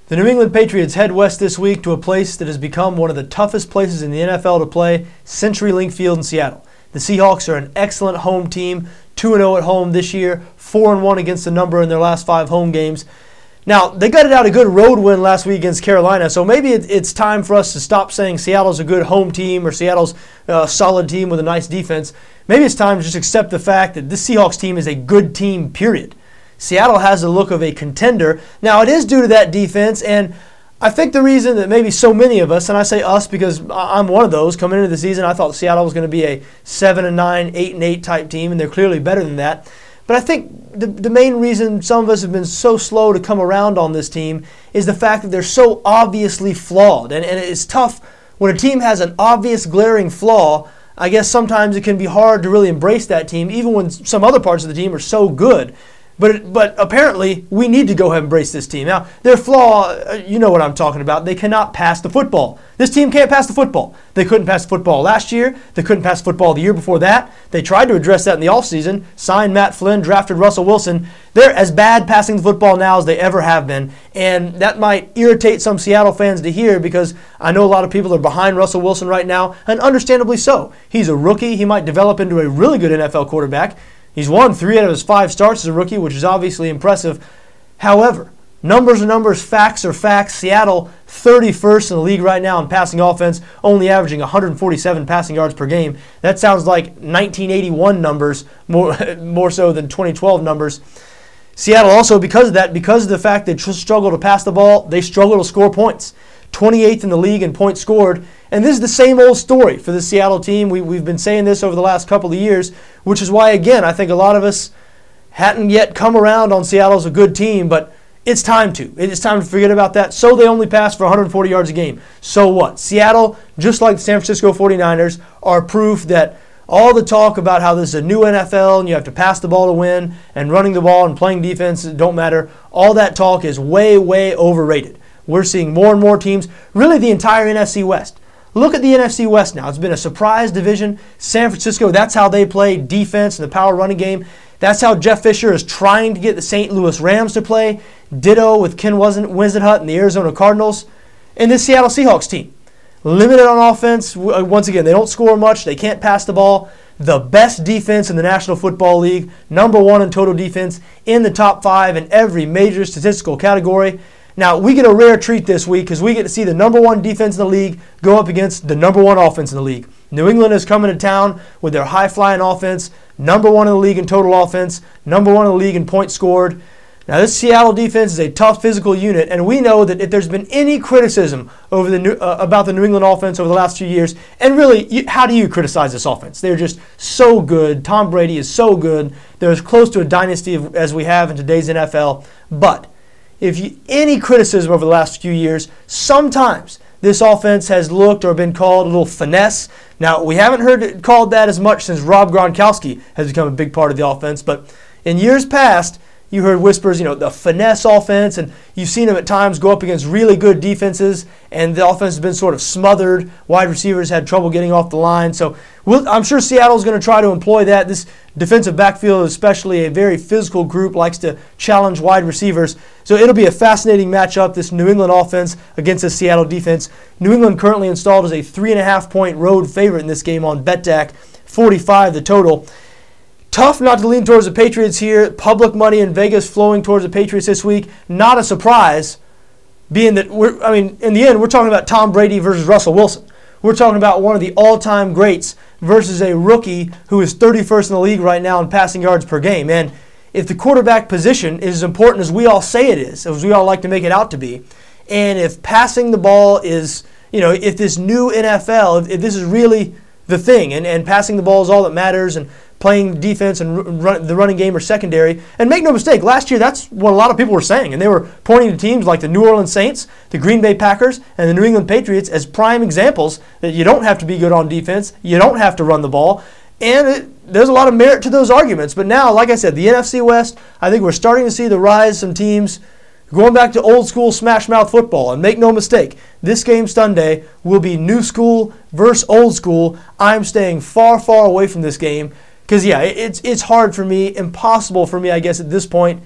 The New England Patriots head west this week to a place that has become one of the toughest places in the NFL to play, CenturyLink Field in Seattle. The Seahawks are an excellent home team, 2-0 at home this year, 4-1 against the number in their last 5 home games. Now, they gutted out a good road win last week against Carolina, so maybe it's time for us to stop saying Seattle's a good home team or Seattle's a solid team with a nice defense. Maybe it's time to just accept the fact that this Seahawks team is a good team, period. Seattle has the look of a contender. Now, it is due to that defense, and I think the reason that maybe so many of us, and I say us because I'm one of those, coming into the season, I thought Seattle was going to be a 7-9, 8-8 type team, and they're clearly better than that. But I think the main reason some of us have been so slow to come around on this team is the fact that they're so obviously flawed. And it's tough when a team has an obvious glaring flaw. I guess sometimes it can be hard to really embrace that team, even when some other parts of the team are so good. But apparently, we need to go ahead and embrace this team. Now, their flaw, you know what I'm talking about. They cannot pass the football. This team can't pass the football. They couldn't pass the football last year. They couldn't pass the football the year before that. They tried to address that in the offseason, signed Matt Flynn, drafted Russell Wilson. They're as bad passing the football now as they ever have been. And that might irritate some Seattle fans to hear because I know a lot of people are behind Russell Wilson right now, and understandably so. He's a rookie. He might develop into a really good NFL quarterback. He's won 3 out of his 5 starts as a rookie, which is obviously impressive. However, numbers are numbers, facts are facts. Seattle, 31st in the league right now in passing offense, only averaging 147 passing yards per game. That sounds like 1981 numbers, more so than 2012 numbers. Seattle also, because of that, because of the fact they struggle to pass the ball, they struggle to score points. 28th in the league in points scored. And this is the same old story for the Seattle team. We've been saying this over the last couple of years, which is why, again, I think a lot of us hadn't yet come around on Seattle as a good team, but it's time to. It's time to forget about that. So they only pass for 140 yards a game. So what? Seattle, just like the San Francisco 49ers, are proof that all the talk about how this is a new NFL and you have to pass the ball to win and running the ball and playing defense don't matter, all that talk is way, way overrated. We're seeing more and more teams, really the entire NFC West. Look at the NFC West now. It's been a surprise division. San Francisco, that's how they play defense and the power running game. That's how Jeff Fisher is trying to get the St. Louis Rams to play. Ditto with Ken Wisenhunt and the Arizona Cardinals. And this Seattle Seahawks team, limited on offense. Once again, they don't score much. They can't pass the ball. The best defense in the National Football League, #1 in total defense, in the top 5 in every major statistical category. Now, we get a rare treat this week because we get to see the #1 defense in the league go up against the #1 offense in the league. New England is coming to town with their high-flying offense, #1 in the league in total offense, #1 in the league in points scored. Now, this Seattle defense is a tough physical unit, and we know that if there's been any criticism over about the New England offense over the last few years, and really, how do you criticize this offense? They're just so good. Tom Brady is so good. They're as close to a dynasty as we have in today's NFL, but any criticism over the last few years, sometimes this offense has looked or been called a little finesse. Now, we haven't heard it called that as much since Rob Gronkowski has become a big part of the offense, but in years past, you heard whispers, the finesse offense, and you've seen them at times go up against really good defenses, and the offense has been sort of smothered. Wide receivers had trouble getting off the line. So I'm sure Seattle's going to try to employ that. This defensive backfield, especially a very physical group, likes to challenge wide receivers. So it'll be a fascinating matchup, this New England offense against the Seattle defense. New England currently installed as a 3.5-point road favorite in this game on BETDAQ, 45 the total. Tough not to lean towards the Patriots here. Public money in Vegas flowing towards the Patriots this week. Not a surprise, being that in the end, we're talking about Tom Brady versus Russell Wilson. We're talking about one of the all-time greats versus a rookie who is 31st in the league right now in passing yards per game. And if the quarterback position is as important as we all say it is, as we all like to make it out to be, and if passing the ball is, if this new NFL, if this is really the thing, and passing the ball is all that matters, and playing defense and the running game are secondary. And make no mistake, last year that's what a lot of people were saying. And they were pointing to teams like the New Orleans Saints, the Green Bay Packers, and the New England Patriots as prime examples that you don't have to be good on defense, you don't have to run the ball. And there's a lot of merit to those arguments. But now, like I said, the NFC West, I think we're starting to see the rise of some teams going back to old school smash mouth football. And make no mistake, this game Sunday will be new school versus old school. I'm staying far, far away from this game. Because, yeah, it's hard for me, impossible for me, I guess, at this point,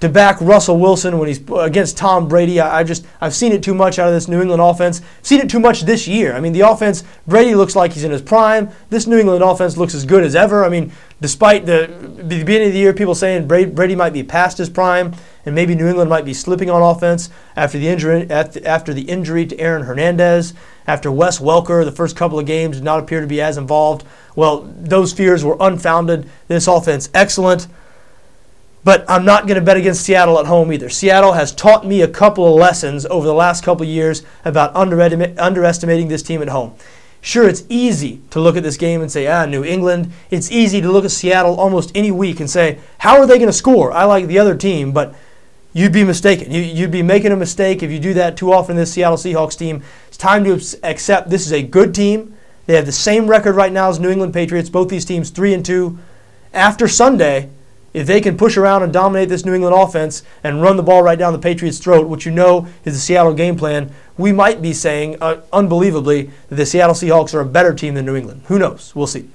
to back Russell Wilson when he's against Tom Brady. I've seen it too much out of this New England offense. I've seen it too much this year. I mean, the offense, Brady looks like he's in his prime. This New England offense looks as good as ever. I mean, despite the beginning of the year, people saying Brady might be past his prime and maybe New England might be slipping on offense after the injury to Aaron Hernandez, after Wes Welker, the first couple of games did not appear to be as involved. Well, those fears were unfounded. This offense, excellent. But I'm not going to bet against Seattle at home either. Seattle has taught me a couple of lessons over the last couple of years about underestimating this team at home. Sure, it's easy to look at this game and say, New England. It's easy to look at Seattle almost any week and say, how are they going to score? I like the other team, but you'd be mistaken. You'd be making a mistake if you do that too often. This Seattle Seahawks team, it's time to accept this is a good team. They have the same record right now as New England Patriots. Both these teams 3-2. After Sunday, if they can push around and dominate this New England offense and run the ball right down the Patriots' throat, which you know is the Seattle game plan, we might be saying, unbelievably, that the Seattle Seahawks are a better team than New England. Who knows? We'll see.